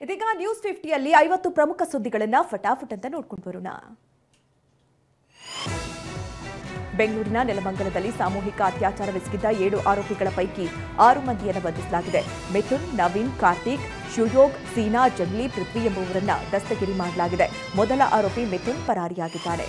ಇದೀಗ ನ್ಯೂಸ್ 50ಯಲ್ಲಿ 50 ಪ್ರಮುಖ ಸುದ್ದಿಗಳನ್ನು ಫಟಾಫಟ್ ಅಂತ ನೋಡ್ಕೊಂಡು ಬರೋಣ. ಬೆಂಗಳೂರಿನ ನೆಲಮಂಗಲದಲ್ಲಿ ಸಾಮೂಹಿಕ ಅತ್ಯಾಚಾರವೆಸಗಿದ್ದ 7 ಆರೋಪಿಗಳ ಪೈಕಿ 6 ಮಂದಿಯನ್ನು ಬಂಧಿಸಲಾಗಿದೆ. ಮಿಥುನ್, ನವೀನ್, ಕಾರ್ತಿಕ್, ಶಿವಯೋಗ್, ಸೀನಾ, ಜಂಗ್ಲಿ, ಪೃಥ್ವಿ ಎಂಬುವರನ್ನ ದಸ್ತಗಿರಿ ಮಾಡಲಾಗಿದೆ. ಮೊದಲ ಆರೋಪಿ ಮಿಥುನ್ ಪರಾರಿಯಾಗಿದ್ದಾನೆ.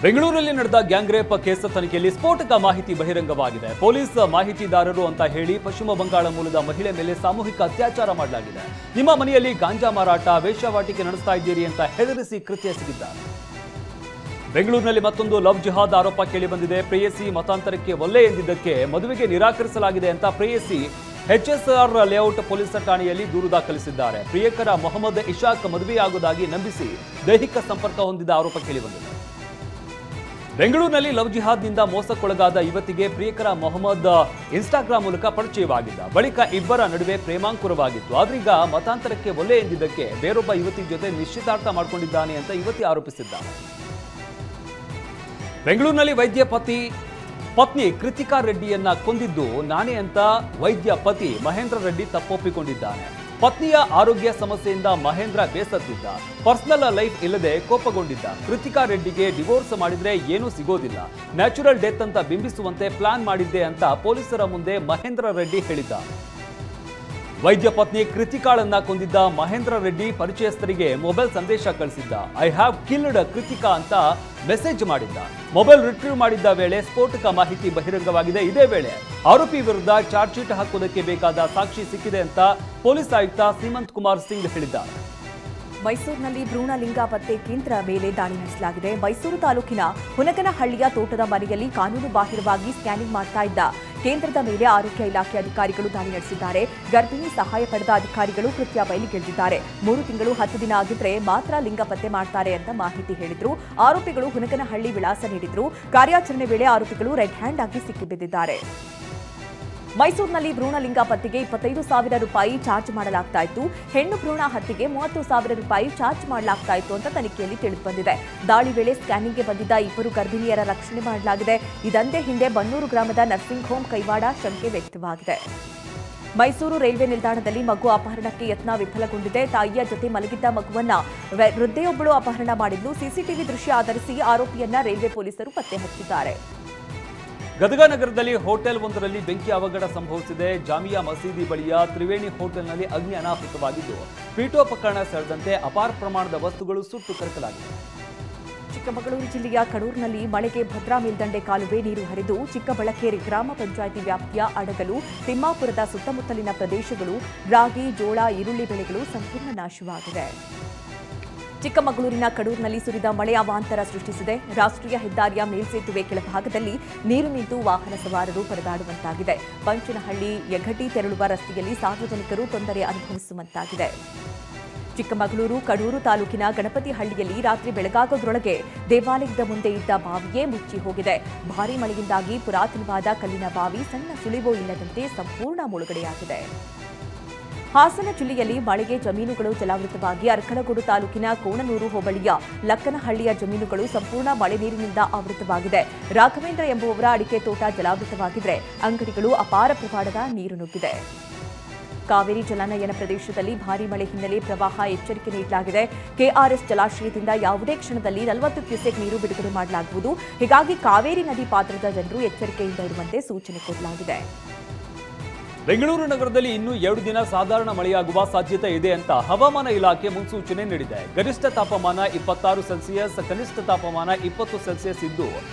ಬೆಂಗಳೂರಲ್ಲಿ ನಡೆದ ಗ್ಯಾಂಗ್ ರೇಪ್ ಕೇಸ್ ತನಿಖೆಯಲ್ಲಿ ಸ್ಫೋಟಕ ಮಾಹಿತಿ ಬಹಿರಂಗವಾಗಿದೆ. ಪೊಲೀಸ್ ಮಾಹಿತಿದಾರರು ಅಂತ ಹೇಳಿ ಪಶ್ಚಿಮ ಬಂಗಾಳ ಮೂಲದ ಮಹಿಳೆ ಮೇಲೆ ಸಾಮೂಹಿಕ ಅತ್ಯಾಚಾರ ಮಾಡಲಾಗಿದೆ. ನಿಮ್ಮ ಮನೆಯಲ್ಲಿ ಗಾಂಜಾ ಮಾರಾಟ, ವೇಶ್ಯಾವಾಟಿಕೆ ನಡೆಸ್ತಾ ಇದ್ದೀರಿ ಅಂತ ಹೆದರಿಸಿ ಕೃತ್ಯ ಎಸಗಿದ್ದಾರೆ. ಬೆಂಗಳೂರಿನಲ್ಲಿ ಮತ್ತೊಂದು ಲವ್ ಜಿಹಾದ್ ಆರೋಪ ಕೇಳಿಬಂದಿದೆ. ಪ್ರೇಯಸಿ ಮತಾಂತರಕ್ಕೆ ಒಲ್ಲೆ ಎಂದಿದ್ದಕ್ಕೆ ಮದುವೆಗೆ ನಿರಾಕರಿಸಲಾಗಿದೆ ಅಂತ ಪ್ರೇಯಸಿ HSR ಲೇಔಟ್ ಪೊಲೀಸ್ ಠಾಣೆಯಲ್ಲಿ ದೂರು ದಾಖಲಿಸಿದ್ದಾರೆ. ಪ್ರಿಯಕರ ಮೊಹಮ್ಮದ್ ಇಶಾಕ್ ಮದುವೆಯಾಗುವುದಾಗಿ ನಂಬಿಸಿ ದೈಹಿಕ ಸಂಪರ್ಕ ಹೊಂದಿದ ಆರೋಪ ಕೇಳಿಬಂದಿದೆ. ಬೆಂಗಳೂರಿನಲ್ಲಿ ಲವ್ ಜಿಹಾದ್ನಿಂದ ಮೋಸಕ್ಕೊಳಗಾದ ಯುವತಿಗೆ ಪ್ರಿಯಕರ ಮೊಹಮ್ಮದ್ ಇನ್ಸ್ಟಾಗ್ರಾಮ್ ಮೂಲಕ ಪರಿಚಯವಾಗಿದ್ದ. ಬಳಿಕ ಇಬ್ಬರ ನಡುವೆ ಪ್ರೇಮಾಂಕುರವಾಗಿತ್ತು. ಆದ್ರೀಗ ಮತಾಂತರಕ್ಕೆ ಒಲ್ಲೆ ಎಂದಿದ್ದಕ್ಕೆ ಬೇರೊಬ್ಬ ಯುವತಿ ಜೊತೆ ನಿಶ್ಚಿತಾರ್ಥ ಮಾಡಿಕೊಂಡಿದ್ದಾನೆ ಅಂತ ಯುವತಿ ಆರೋಪಿಸಿದ್ದಾಳೆ. ಬೆಂಗಳೂರಿನಲ್ಲಿ ವೈದ್ಯ ಪತ್ನಿ ಕೃತಿಕಾ ರೆಡ್ಡಿಯನ್ನ ಕೊಂದಿದ್ದು ನಾನೇ ಅಂತ ವೈದ್ಯ ಪತಿ ಮಹೇಂದ್ರ ರೆಡ್ಡಿ ತಪ್ಪೊಪ್ಪಿಕೊಂಡಿದ್ದಾನೆ. ಪತ್ನಿಯ ಆರೋಗ್ಯ ಸಮಸ್ಯೆಯಿಂದ ಮಹೇಂದ್ರ ಬೇಸತ್ತಿದ್ದ. ಪರ್ಸನಲ್ ಲೈಫ್ ಇಲ್ಲದೆ ಕೋಪಗೊಂಡಿದ್ದ. ಕೃತಿಕಾ ರೆಡ್ಡಿಗೆ ಡಿವೋರ್ಸ್ ಮಾಡಿದ್ರೆ ಏನೂ ಸಿಗೋದಿಲ್ಲ, ನ್ಯಾಚುರಲ್ ಡೆತ್ ಅಂತ ಬಿಂಬಿಸುವಂತೆ ಪ್ಲಾನ್ ಮಾಡಿದ್ದೆ ಅಂತ ಪೊಲೀಸರ ಮುಂದೆ ಮಹೇಂದ್ರ ರೆಡ್ಡಿ ಹೇಳಿದ್ದ. ವೈದ್ಯ ಪತ್ನಿ ಕೃತಿಕಾಳನ್ನ ಕೊಂದಿದ್ದ ಮಹೇಂದ್ರ ರೆಡ್ಡಿ ಪರಿಚಯಸ್ಥರಿಗೆ ಮೊಬೈಲ್ ಸಂದೇಶ ಕಳಿಸಿದ್ದ. ಐ ಹ್ಯಾವ್ ಕಿಲ್ಡ್ ಕೃತಿಕಾ ಅಂತ ಮೆಸೇಜ್ ಮಾಡಿದ್ದ. ಮೊಬೈಲ್ ರಿಟ್ರೀವ್ ಮಾಡಿದ್ದ ವೇಳೆ ಸ್ಫೋಟಕ ಮಾಹಿತಿ ಬಹಿರಂಗವಾಗಿದೆ. ಇದೇ ವೇಳೆ ಆರೋಪಿ ವಿರುದ್ಧ ಚಾರ್ಜ್ ಶೀಟ್ ಹಾಕುವುದಕ್ಕೆ ಬೇಕಾದ ಸಾಕ್ಷಿ ಸಿಕ್ಕಿದೆ ಅಂತ ಪೊಲೀಸ್ ಆಯುಕ್ತ ಸೀಮಂತ್ ಕುಮಾರ್ ಸಿಂಗ್ ಹೇಳಿದ್ದಾರೆ. ಮೈಸೂರಿನಲ್ಲಿ ಭ್ರೂಣಲಿಂಗ ಪತ್ತೆ ಕೇಂದ್ರ ಮೇಲೆ ದಾಳಿ ನಡೆಸಲಾಗಿದೆ. ಮೈಸೂರು ತಾಲೂಕಿನ ಹುನಗನಹಳ್ಳಿಯ ತೋಟದ ಮನೆಯಲ್ಲಿ ಕಾನೂನು ಬಾಹಿರವಾಗಿ ಸ್ಕ್ಯಾನಿಂಗ್ ಮಾಡ್ತಾ ಇದ್ದ ಕೇಂದ್ರದ ಮೇಲೆ ಆರೋಗ್ಯ ಇಲಾಖೆ ಅಧಿಕಾರಿಗಳು ದಾಳಿ ನಡೆಸಿದ್ದಾರೆ. ಗರ್ಭಿಣಿ ಸಹಾಯ ಪಡೆದ ಅಧಿಕಾರಿಗಳು ಕೃತ್ಯ ಬಯಲಿಗೆಳೆದಿದ್ದಾರೆ. 3 ತಿಂಗಳು 10 ದಿನ ಆಗಿದ್ರೆ ಮಾತ್ರ ಲಿಂಗ ಪತ್ತೆ ಮಾಡ್ತಾರೆ ಅಂತ ಮಾಹಿತಿ ಹೇಳಿದ್ರು. ಆರೋಪಿಗಳು ಹುನಗನಹಳ್ಳಿ ವಿಳಾಸ ನೀಡಿದ್ರು. ಕಾರ್ಯಾಚರಣೆ ವೇಳೆ ಆರೋಪಿಗಳು ರೆಡ್ ಹ್ಯಾಂಡ್ ಆಗಿ ಸಿಕ್ಕಿಬಿದ್ದಿದ್ದಾರೆ. ಮೈಸೂರಿನಲ್ಲಿ ಭ್ರೂಣಲಿಂಗ ಪತ್ತೆಗೆ 25,000 ರೂಪಾಯಿ ಚಾರ್ಜ್ ಮಾಡಲಾಗ್ತಾ ಇತ್ತು. ಹೆಣ್ಣು ಭ್ರೂಣ ಹತ್ಯೆಗೆ 30,000 ರೂಪಾಯಿ ಚಾರ್ಜ್ ಮಾಡಲಾಗ್ತಾ ಇತ್ತು ಅಂತ ತನಿಖೆಯಲ್ಲಿ ತಿಳಿದುಬಂದಿದೆ. ದಾಳಿ ವೇಳೆ ಸ್ಕ್ಯಾನಿಂಗ್ಗೆ ಬಂದಿದ್ದ 2 ಗರ್ಭಿಣಿಯರ ರಕ್ಷಣೆ ಮಾಡಲಾಗಿದೆ. ಇದಂದೇ ಹಿಂದೆ ಬನ್ನೂರು ಗ್ರಾಮದ ನರ್ಸಿಂಗ್ ಹೋಂ ಕೈವಾಡ ಶಂಕೆ ವ್ಯಕ್ತವಾಗಿದೆ. ಮೈಸೂರು ರೈಲ್ವೆ ನಿಲ್ದಾಣದಲ್ಲಿ ಮಗು ಅಪಹರಣಕ್ಕೆ ಯತ್ನ ವಿಫಲಗೊಂಡಿದೆ. ತಾಯಿಯ ಜೊತೆ ಮಲಗಿದ್ದ ಮಗುವನ್ನ ವೃದ್ಧೆಯೊಬ್ಬಳು ಅಪಹರಣ ಮಾಡಿದ್ದು ಸಿಸಿಟಿವಿ ದೃಶ್ಯ ಆಧರಿಸಿ ಆರೋಪಿಯನ್ನ ರೈಲ್ವೆ ಪೊಲೀಸರು ಪತ್ತೆ ಹಚ್ಚಿದ್ದಾರೆ. ಗದಗ ನಗರದಲ್ಲಿ ಹೋಟೆಲ್ ಒಂದರಲ್ಲಿ ಬೆಂಕಿ ಅವಘಡ ಸಂಭವಿಸಿದೆ. ಜಾಮಿಯಾ ಮಸೀದಿ ಬಳಿಯ ತ್ರಿವೇಣಿ ಹೋಟೆಲ್ನಲ್ಲಿ ಅಗ್ನಿ ಅನಾಹುತವಾಗಿದ್ದು ಪೀಠೋಪಕರಣ ಸೇರಿದಂತೆ ಅಪಾರ ಪ್ರಮಾಣದ ವಸ್ತುಗಳು ಸುಟ್ಟು ಕರಕಲಾಗಿದೆ. ಚಿಕ್ಕಮಗಳೂರು ಜಿಲ್ಲೆಯ ಕಡೂರಿನಲ್ಲಿ ಮಳೆಗೆ ಭದ್ರಾ ಮೇಲ್ದಂಡೆ ಕಾಲುವೆ ನೀರು ಹರಿದು ಚಿಕ್ಕಬಳಕೇರಿ ಗ್ರಾಮ ಪಂಚಾಯಿತಿ ವ್ಯಾಪ್ತಿಯ ಅಡಗಲು, ತಿಮ್ಮಾಪುರದ ಸುತ್ತಮುತ್ತಲಿನ ಪ್ರದೇಶಗಳು, ರಾಗಿ, ಜೋಳ, ಈರುಳ್ಳಿ ಬೆಳೆಗಳು ಸಂಪೂರ್ಣ ನಾಶವಾಗಿವೆ. ಚಿಕ್ಕಮಗಳೂರಿನ ಕಡೂರಿನಲ್ಲಿ ಸುರಿದ ಮಳೆ ಅವಾಂತರ ಸೃಷ್ಟಿಸಿದೆ. ರಾಷ್ಟ್ರೀಯ ಹೆದ್ದಾರಿಯ ಮೇಲ್ಸೇತುವೆ ಕೆಳಭಾಗದಲ್ಲಿ ನೀರು ನಿಂತು ವಾಹನ ಸವಾರರು ಪರದಾಡುವಂತಾಗಿದೆ. ಪಂಚನಹಳ್ಳಿ ಯಘಟಿ ತೆರಳುವ ರಸ್ತೆಯಲ್ಲಿ ಸಾರ್ವಜನಿಕರು ತೊಂದರೆ ಅನುಭವಿಸುವಂತಾಗಿದೆ. ಚಿಕ್ಕಮಗಳೂರು ಕಡೂರು ತಾಲೂಕಿನ ಗಣಪತಿಹಳ್ಳಿಯಲ್ಲಿ ರಾತ್ರಿ ಬೆಳಗಾಗೋದ್ರೊಳಗೆ ದೇವಾಲಯದ ಮುಂದೆ ಇದ್ದ ಬಾವಿಯೇ ಮುಚ್ಚಿ ಹೋಗಿದೆ. ಭಾರೀ ಮಳೆಯಿಂದಾಗಿ ಪುರಾತನವಾದ ಕಲ್ಲಿನ ಬಾವಿ ಸಣ್ಣ ಸುಳಿವೋ ಇಲ್ಲದಂತೆ ಸಂಪೂರ್ಣ ಮುಳುಗಡೆಯಾಗಿದೆ. ಹಾಸನ ಜಿಲ್ಲೆಯಲ್ಲಿ ಮಳೆಗೆ ಜಮೀನುಗಳು ಜಲಾವೃತವಾಗಿ ಅರಕಲಗೂಡು ತಾಲೂಕಿನ ಕೋಣನೂರು ಹೋಬಳಿಯ ಲಕ್ಕನಹಳ್ಳಿಯ ಜಮೀನುಗಳು ಸಂಪೂರ್ಣ ಮಳೆ ನೀರಿನಿಂದ ಆವೃತವಾಗಿದೆ. ರಾಘವೇಂದ್ರ ಎಂಬುವವರ ಅಡಿಕೆ ತೋಟ ಜಲಾವೃತವಾಗಿದ್ದರೆ ಅಂಗಡಿಗಳು ಅಪಾರ ಪ್ರಮಾಣದ ನೀರು ನುಗ್ಗಿದೆ. ಕಾವೇರಿ ಜಲಾನಯನ ಪ್ರದೇಶದಲ್ಲಿ ಭಾರೀ ಮಳೆ ಹಿನ್ನೆಲೆ ಪ್ರವಾಹ ಎಚ್ಚರಿಕೆ ನೀಡಲಾಗಿದೆ. ಕೆಆರ್ಎಸ್ ಜಲಾಶಯದಿಂದ ಯಾವುದೇ ಕ್ಷಣದಲ್ಲಿ 40 ಕ್ಯೂಸೆಕ್ ನೀರು ಬಿಡುಗಡೆ ಮಾಡಲಾಗುವುದು. ಹೀಗಾಗಿ ಕಾವೇರಿ ನದಿ ಪಾತ್ರದ ಜನರು ಎಚ್ಚರಿಕೆಯಿಂದ ಇರುವಂತೆ ಸೂಚನೆ ಕೊಡಲಾಗಿದೆ. ಬೆಂಗಳೂರು ನಗರದಲ್ಲಿ ಇನ್ನೂ 2 ದಿನ ಸಾಧಾರಣ ಮಳೆಯಾಗುವ ಸಾಧ್ಯತೆ ಇದೆ ಅಂತ ಹವಾಮಾನ ಇಲಾಖೆ ಮುನ್ಸೂಚನೆ ನೀಡಿದೆ. ಗರಿಷ್ಠ ತಾಪಮಾನ 26 ಸೆಲ್ಸಿಯಸ್, ಕನಿಷ್ಠ ತಾಪಮಾನ 20 ಸೆಲ್ಸಿಯಸ್ ಇದ್ದು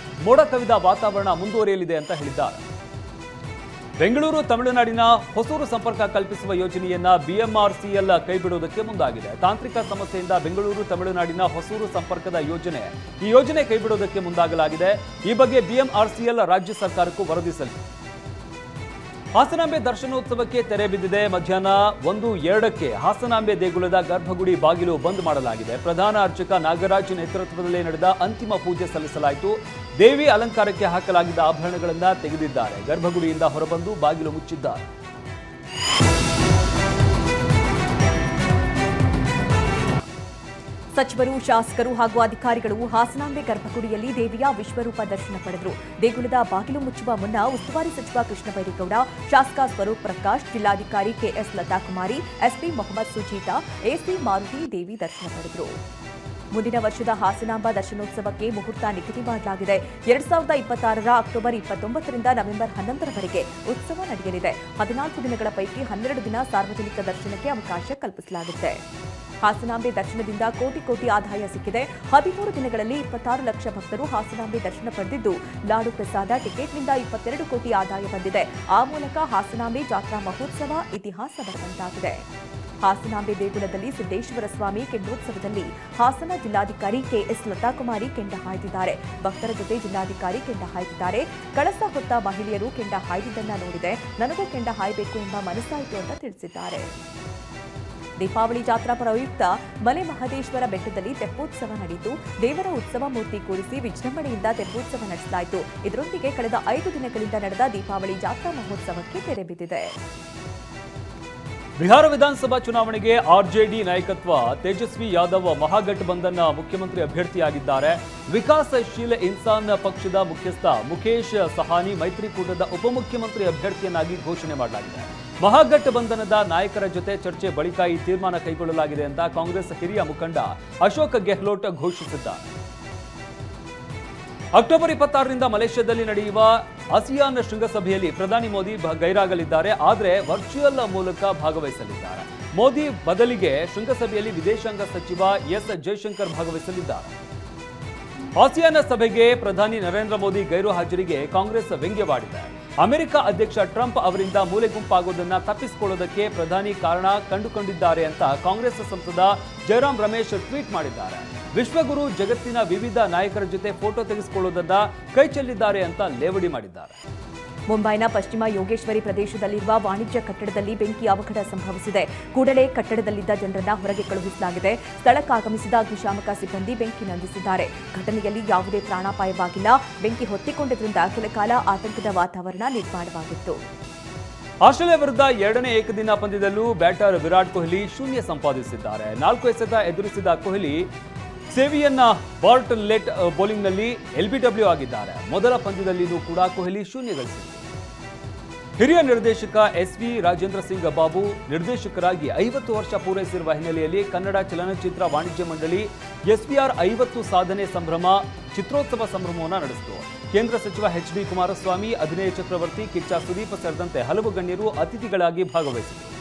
ಮೋಡ ಕವಿದ ವಾತಾವರಣ ಮುಂದುವರಿಯಲಿದೆ ಅಂತ ಹೇಳಿದ್ದಾರೆ. ಬೆಂಗಳೂರು ತಮಿಳುನಾಡಿನ ಹೊಸೂರು ಸಂಪರ್ಕ ಕಲ್ಪಿಸುವ ಯೋಜನೆಯನ್ನ BMRCL ಕೈಬಿಡುವುದಕ್ಕೆ ಮುಂದಾಗಿದೆ. ತಾಂತ್ರಿಕ ಸಮಸ್ಯೆಯಿಂದ ಬೆಂಗಳೂರು ತಮಿಳುನಾಡಿನ ಹೊಸೂರು ಸಂಪರ್ಕದ ಈ ಯೋಜನೆ ಕೈಬಿಡುವುದಕ್ಕೆ ಮುಂದಾಗಲಾಗಿದೆ. ಈ ಬಗ್ಗೆ BMRCL ರಾಜ್ಯ ಸರ್ಕಾರಕ್ಕೂ ವರದಿ ಸಲ್ಲಿಸಿದೆ. ಹಾಸನಾಂಬೆ ದರ್ಶನೋತ್ಸವಕ್ಕೆ ತೆರೆ ಬಿದ್ದಿದೆ. ಮಧ್ಯಾಹ್ನ 1:02ಕ್ಕೆ ಹಾಸನಾಂಬೆ ದೇಗುಲದ ಗರ್ಭಗುಡಿ ಬಾಗಿಲು ಬಂದ್ ಮಾಡಲಾಗಿದೆ. ಪ್ರಧಾನ ಅರ್ಚಕ ನಾಗರಾಜ್ ನೇತೃತ್ವದಲ್ಲಿ ನಡೆದ ಅಂತಿಮ ಪೂಜೆ ಸಲ್ಲಿಸಲಾಯಿತು. ದೇವಿ ಅಲಂಕಾರಕ್ಕೆ ಹಾಕಲಾಗಿದ್ದ ಆಭರಣಗಳನ್ನು ತೆಗೆದಿದ್ದಾರೆ. ಗರ್ಭಗುಡಿಯಿಂದ ಹೊರಬಂದು ಬಾಗಿಲು ಮುಚ್ಚಿದ್ದಾರೆ. ಸಚಿವರು, ಶಾಸಕರು ಹಾಗೂ ಅಧಿಕಾರಿಗಳು ಹಾಸನಾಂಬೆ ಗರ್ಭಗುಡಿಯಲ್ಲಿ ದೇವಿಯ ವಿಶ್ವರೂಪ ದರ್ಶನ ಪಡೆದರು. ದೇಗುಲದ ಬಾಗಿಲು ಮುಚ್ಚುವ ಮುನ್ನ ಉಸ್ತುವಾರಿ ಸಚಿವ ಕೃಷ್ಣ ಬೈರೇಗೌಡ, ಶಾಸಕ ಸ್ವರೂಪ್ ಪ್ರಕಾಶ್, ಜಿಲ್ಲಾಧಿಕಾರಿ KS Latakumari, SP Mohammed Sujeetha, AC Maruti ದೇವಿ ದರ್ಶನ ಪಡೆದರು. ಮುಂದಿನ ವರ್ಷದ ಹಾಸನಾಂಬ ದರ್ಶನೋತ್ಸವಕ್ಕೆ ಮುಹೂರ್ತ ನಿಗದಿ ಮಾಡಲಾಗಿದೆ. 2026ರ ಅಕ್ಟೋಬರ್ 29ರಿಂದ ನವೆಂಬರ್ 11ರವರೆಗೆ ಉತ್ಸವ ನಡೆಯಲಿದೆ. 14 ದಿನಗಳ ಪೈಕಿ 12 ದಿನ ಸಾರ್ವಜನಿಕ ದರ್ಶನಕ್ಕೆ ಅವಕಾಶ ಕಲ್ಪಿಸಲಾಗಿದೆ. ಹಾಸನಾಂಬೆ ದರ್ಶನದಿಂದ ಕೋಟಿ ಆದಾಯ ಸಿಕ್ಕಿದೆ. 13 ದಿನಗಳಲ್ಲಿ 26 ಲಕ್ಷ ಭಕ್ತರು ಹಾಸನಾಂಬೆ ದರ್ಶನ ಪಡೆದಿದ್ದು, ಲಾಡು ಪ್ರಸಾದ ಟಿಕೆಟ್ನಿಂದ 22 ಕೋಟಿ ಆದಾಯ ಬಂದಿದೆ. ಆ ಮೂಲಕ ಹಾಸನಾಂಬೆ ಜಾತ್ರಾ ಮಹೋತ್ಸವ ಇತಿಹಾಸ ಬರೆದಂತಾಗಿದೆ. ಹಾಸನಾಂಬೆ ದೇಗುಲದಲ್ಲಿ ಸಿದ್ದೇಶ್ವರ ಸ್ವಾಮಿ ಕೆಂಡೋತ್ಸವದಲ್ಲಿ ಹಾಸನ ಜಿಲ್ಲಾಧಿಕಾರಿ ಕೆಎಸ್ ಲತಾಕುಮಾರಿ ಕೆಂಡ ಹಾಯ್ದಿದ್ದಾರೆ. ಭಕ್ತರ ಜೊತೆ ಜಿಲ್ಲಾಧಿಕಾರಿ ಕೆಂಡ ಹಾಯ್ದಿದ್ದಾರೆ. ಕಳಸ ಹೊತ್ತ ಮಹಿಳೆಯರು ಕೆಂಡ ಹಾಯ್ದಿದ್ದನ್ನ ನೋಡಿದೆ, ನನಗೂ ಕೆಂಡ ಹಾಯಬೇಕು ಎಂಬ ಮನಸ್ಸಾಯಿತು ಅಂತ ತಿಳಿಸಿದ್ದಾರೆ. ದೀಪಾವಳಿ ಜಾತ್ರಾ ಪ್ರಯುಕ್ತ ಮಲೆ ಮಹದೇಶ್ವರ ಬೆಟ್ಟದಲ್ಲಿ ತೆಪ್ಪೋತ್ಸವ ನಡೆಯಿತು. ದೇವರ ಉತ್ಸವ ಮೂರ್ತಿ ಕೂರಿಸಿ ವಿಜೃಂಭಣೆಯಿಂದ ತೆಪ್ಪೋತ್ಸವ ನಡೆಸಲಾಯಿತು. ಇದರೊಂದಿಗೆ ಕಳೆದ 5 ದಿನಗಳಿಂದ ನಡೆದ ದೀಪಾವಳಿ ಜಾತ್ರಾ ಮಹೋತ್ಸವಕ್ಕೆ ತೆರೆ ಬಿದ್ದಿದೆ. ಬಿಹಾರ ವಿಧಾನಸಭಾ ಚುನಾವಣೆಗೆ ಆರ್ಜೆಡಿ ನಾಯಕತ್ವ ತೇಜಸ್ವಿ ಯಾದವ್ ಮಹಾಗಠಬಂಧನ್ನ ಮುಖ್ಯಮಂತ್ರಿ ಅಭ್ಯರ್ಥಿಯಾಗಿದ್ದಾರೆ. ವಿಕಾಸಶೀಲ ಇನ್ಸಾನ್ ಪಕ್ಷದ ಮುಖ್ಯಸ್ಥ ಮುಖೇಶ್ ಸಹಾನಿ ಮೈತ್ರಿಕೂಟದ ಉಪಮುಖ್ಯಮಂತ್ರಿ ಅಭ್ಯರ್ಥಿಯನ್ನಾಗಿ ಘೋಷಣೆ ಮಾಡಲಾಗಿದೆ. ಮಹಾಗಠಬಂಧನದ ನಾಯಕರ ಜೊತೆ ಚರ್ಚೆ ಬಳಿಕ ಈ ತೀರ್ಮಾನ ಕೈಗೊಳ್ಳಲಾಗಿದೆ ಅಂತ ಕಾಂಗ್ರೆಸ್ ಹಿರಿಯ ಮುಖಂಡ ಅಶೋಕ್ ಗೆಹ್ಲೋಟ್ ಘೋಷಿಸಿದ್ದಾರೆ. ಅಕ್ಟೋಬರ್ 26ರಿಂದ ಮಲೇಷ್ಯಾದಲ್ಲಿ ನಡೆಯುವ ಆಸಿಯಾನ್ ಶೃಂಗಸಭೆಯಲ್ಲಿ ಪ್ರಧಾನಿ ಮೋದಿ ಗೈರಾಗಲಿದ್ದಾರೆ. ಆದರೆ ವರ್ಚುವಲ್ ಮೂಲಕ ಭಾಗವಹಿಸಲಿದ್ದಾರೆ. ಮೋದಿ ಬದಲಿಗೆ ಶೃಂಗಸಭೆಯಲ್ಲಿ ವಿದೇಶಾಂಗ ಸಚಿವ ಎಸ್ ಜೈಶಂಕರ್ ಭಾಗವಹಿಸಲಿದ್ದಾರೆ. ಆಸಿಯಾನ್ ಸಭೆಗೆ ಪ್ರಧಾನಿ ನರೇಂದ್ರ ಮೋದಿ ಗೈರು ಹಾಜರಿಗೆ ಕಾಂಗ್ರೆಸ್ ವ್ಯಂಗ್ಯವಾಡಿದೆ. ಅಮೆರಿಕ ಅಧ್ಯಕ್ಷ ಟ್ರಂಪ್ ಅವರಿಂದ ಮೂಲೆಗುಂಪಾಗೋದನ್ನ ತಪ್ಪಿಸಿಕೊಳ್ಳೋದಕ್ಕೆ ಪ್ರಧಾನಿ ಕಾರಣ ಕಂಡುಕೊಂಡಿದ್ದಾರೆ ಅಂತ ಕಾಂಗ್ರೆಸ್ ಸಂಸದ ಜಯರಾಮ್ ರಮೇಶ್ ಟ್ವೀಟ್ ಮಾಡಿದ್ದಾರೆ. ವಿಶ್ವಗುರು ಜಗತ್ತಿನ ವಿವಿಧ ನಾಯಕರ ಜೊತೆ ಫೋಟೋ ತೆಗೆಸಿಕೊಳ್ಳುವುದನ್ನ ಕೈಚೆಲ್ಲಿದ್ದಾರೆ ಅಂತ ಲೇವಡಿ ಮಾಡಿದ್ದಾರೆ. ಮುಂಬೈನ ಪಶ್ಚಿಮ ಯೋಗೇಶ್ವರಿ ಪ್ರದೇಶದಲ್ಲಿರುವ ವಾಣಿಜ್ಯ ಕಟ್ಟಡದಲ್ಲಿ ಬೆಂಕಿ ಅವಘಡ ಸಂಭವಿಸಿದೆ. ಕೂಡಲೇ ಕಟ್ಟಡದಲ್ಲಿದ್ದ ಜನರನ್ನ ಹೊರಗೆ ಕಳುಹಿಸಲಾಗಿದೆ. ಸ್ಥಳಕ್ಕಾಗಮಿಸಿದ ಅಗ್ನಿಶಾಮಕ ಸಿಬ್ಬಂದಿ ಬೆಂಕಿ ನಂದಿಸಿದ್ದಾರೆ. ಘಟನೆಯಲ್ಲಿ ಯಾವುದೇ ಪ್ರಾಣಾಪಾಯವಾಗಿಲ್ಲ. ಬೆಂಕಿ ಹೊತ್ತಿಕೊಂಡಿದ್ದರಿಂದ ಕೆಲಕಾಲ ಆತಂಕದ ವಾತಾವರಣ ನಿರ್ಮಾಣವಾಗಿತ್ತು. ಆಸ್ಟ್ರೇಲಿಯಾ ವಿರುದ್ಧ 2ನೇ ಏಕದಿನ ಪಂದ್ಯದಲ್ಲೂ ಬ್ಯಾಟರ್ ವಿರಾಟ್ ಕೊಹ್ಲಿ ಶೂನ್ಯ ಸಂಪಾದಿಸಿದ್ದಾರೆ. 4 ಎಸೆತ ಎದುರಿಸಿದ ಕೊಹ್ಲಿ ಸೇವಿಯನ್ನ ಬಾರ್ಟ್ಲೆಟ್ ಬೌಲಿಂಗ್ನಲ್ಲಿ ಎಲ್ಬಿಡಬ್ಲ್ಯೂ ಆಗಿದ್ದಾರೆ. ಮೊದಲ ಪಂದ್ಯದಲ್ಲಿಯೂ ಕೂಡ ಕೊಹ್ಲಿ ಶೂನ್ಯ ಗಳಿಸಿದರು. ಹಿರಿಯ ನಿರ್ದೇಶಕ ಎಸ್ವಿ ರಾಜೇಂದ್ರ ಸಿಂಗ್ ಬಾಬು ನಿರ್ದೇಶಕರಾಗಿ 50 ವರ್ಷ ಪೂರೈಸಿರುವ ಹಿನ್ನೆಲೆಯಲ್ಲಿ ಕನ್ನಡ ಚಲನಚಿತ್ರ ವಾಣಿಜ್ಯ ಮಂಡಳಿ ಎಸ್ವಿಆರ್ 50 ಸಾಧನೆ ಸಂಭ್ರಮ ಚಿತ್ರೋತ್ಸವ ಸಂಭ್ರಮವನ್ನು ನಡೆಸಿತು. ಕೇಂದ್ರ ಸಚಿವ ಎಚ್ ಡಿ ಕುಮಾರಸ್ವಾಮಿ, ಅಭಿನಯ ಚಕ್ರವರ್ತಿ, ಕಿಚ್ಚ ಸುದೀಪ್ ಸೇರಿದಂತೆ ಹಲವು ಗಣ್ಯರು ಅತಿಥಿಗಳಾಗಿ ಭಾಗವಹಿಸಿದರು.